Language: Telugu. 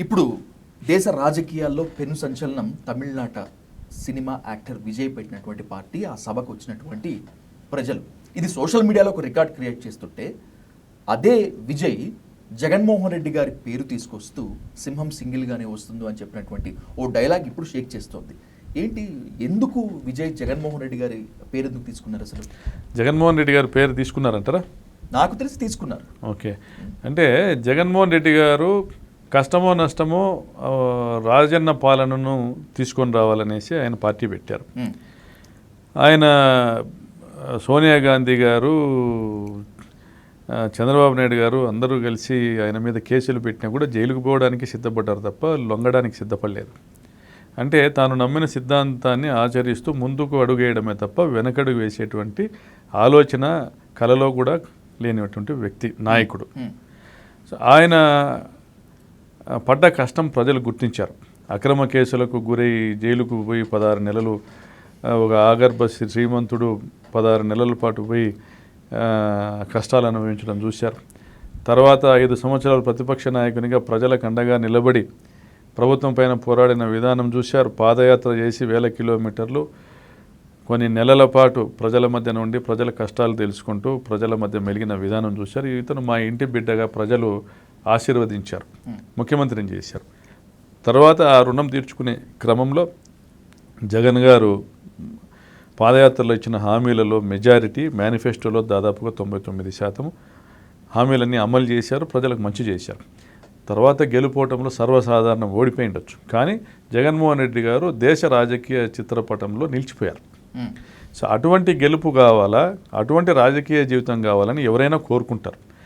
ఇప్పుడు దేశ రాజకీయాల్లో పెను సంచలనం తమిళనాట సినిమా యాక్టర్ విజయ్ పెట్టినటువంటి పార్టీ, ఆ సభకు వచ్చినటువంటి ప్రజలు. ఇది సోషల్ మీడియాలో ఒక రికార్డ్ క్రియేట్ చేస్తుంటే అదే విజయ్ జగన్మోహన్ రెడ్డి గారి పేరు తీసుకొస్తూ సింహం సింగిల్గానే వస్తుందో అని చెప్పినటువంటి ఓ డైలాగ్ ఇప్పుడు షేక్ చేస్తోంది. ఏంటి, ఎందుకు విజయ్ జగన్మోహన్ రెడ్డి గారి పేరు ఎందుకు తీసుకున్నారు? అసలు జగన్మోహన్ రెడ్డి గారు పేరు తీసుకున్నారంటారా? నాకు తెలిసి తీసుకున్నారు. ఓకే, అంటే జగన్మోహన్ రెడ్డి గారు కష్టమో నష్టమో రాజన్న పాలనను తీసుకొని రావాలనేసి ఆయన పార్టీ పెట్టారు. ఆయన సోనియా గాంధీ గారు, చంద్రబాబు నాయుడు గారు అందరూ కలిసి ఆయన మీద కేసులు పెట్టినా కూడా జైలుకు పోవడానికి సిద్ధపడ్డారు తప్ప లొంగడానికి సిద్ధపడలేదు. అంటే తాను నమ్మిన సిద్ధాంతాన్ని ఆచరిస్తూ ముందుకు అడుగేయడమే తప్ప వెనకడుగు వేసేటువంటి ఆలోచన కలలో కూడా లేనిటువంటి వ్యక్తి, నాయకుడు. సో ఆయన పడ్డ కష్టం ప్రజలు గుర్తించారు. అక్రమ కేసులకు గురై జైలుకు పోయి 16 నెలలు, ఒక ఆగర్భ శ్రీమంతుడు 16 నెలల పాటు పోయి కష్టాలు అనుభవించడం చూశారు. తర్వాత 5 సంవత్సరాలు ప్రతిపక్ష నాయకునిగా ప్రజలకు అండగా నిలబడి ప్రభుత్వం పైన పోరాడిన విధానం చూశారు. పాదయాత్ర చేసి 1000 కిలోమీటర్లు కొన్ని నెలల పాటు ప్రజల మధ్య నుండి ప్రజల కష్టాలు తెలుసుకుంటూ ప్రజల మధ్య మెలిగిన విధానం చూశారు. ఇతను మా ఇంటి బిడ్డగా ప్రజలు ఆశీర్వదించారు, ముఖ్యమంత్రిని చేశారు. తర్వాత ఆ రుణం తీర్చుకునే క్రమంలో జగన్ గారు పాదయాత్రలో ఇచ్చిన హామీలలో మెజారిటీ, మేనిఫెస్టోలో దాదాపుగా 99% హామీలన్నీ అమలు చేశారు, ప్రజలకు మంచి చేశారు. తర్వాత గెలుపోవటంలో సర్వసాధారణం ఓడిపోయి ఉండొచ్చు, కానీ జగన్మోహన్ రెడ్డి గారు దేశ రాజకీయ చిత్రపటంలో నిలిచిపోయారు. సో అటువంటి గెలుపు కావాలా, అటువంటి రాజకీయ జీవితం కావాలని ఎవరైనా కోరుకుంటారు.